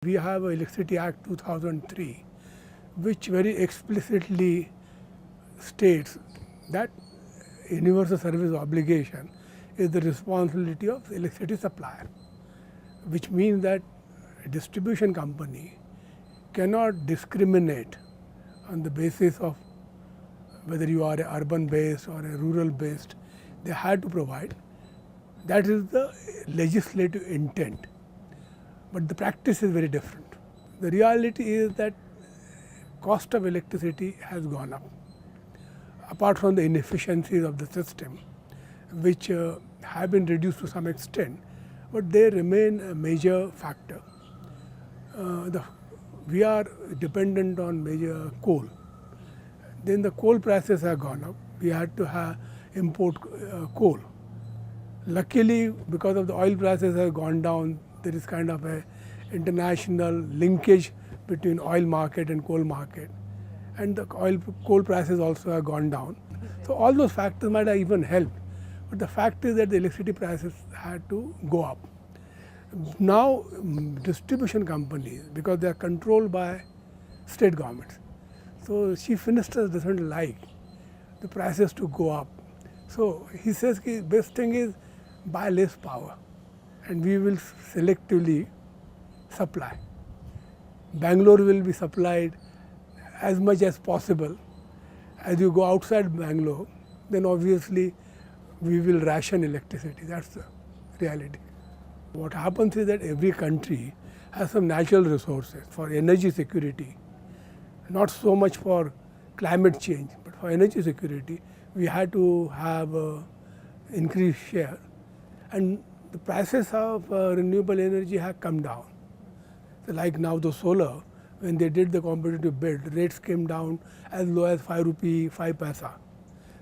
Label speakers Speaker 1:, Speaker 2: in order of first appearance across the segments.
Speaker 1: We have Electricity Act 2003, which very explicitly states that universal service obligation is the responsibility of the electricity supplier, which means that a distribution company cannot discriminate on the basis of whether you are a urban based or a rural based. They had to provide. That is the legislative intent, but the practice is very different. The reality is that cost of electricity has gone up, apart from the inefficiencies of the system, which have been reduced to some extent, but they remain a major factor. We are dependent on major coal. Then the coal prices have gone up. We had to import coal. Luckily, because of the oil prices have gone down, there is kind of a international linkage between oil market and coal market, and the coal prices also have gone down. So all those factors might have even helped, but the fact is that the electricity prices had to go up. Now distribution companies, because they are controlled by state governments, so chief minister doesn't like the prices to go up. So he says the best thing is buy less power and we will selectively supply. Bangalore will be supplied as much as possible. As you go outside Bangalore, then obviously we will ration electricity. That's the reality. What happens is that every country has some natural resources for energy security, not so much for climate change, but for energy security, we had to have increased share. And the prices of renewable energy have come down. So like now the solar, when they did the competitive bid, rates came down as low as 5 rupee 5 paisa.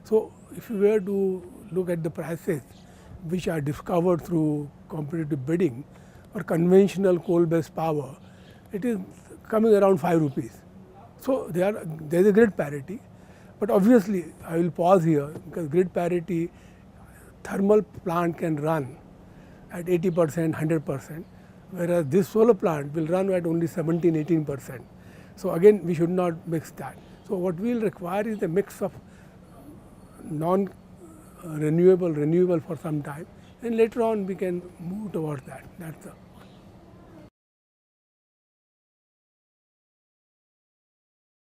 Speaker 1: So if you were to look at the prices which are discovered through competitive bidding or conventional coal-based power, it is coming around 5 rupees. So there is a grid parity, but obviously I will pause here because grid parity, thermal plant can run at 80%, 100%, whereas this solar plant will run at only 17, 18%. So again, we should not mix that. So what we will require is a mix of non-renewable, renewable for some time, and later on we can move towards that. That's the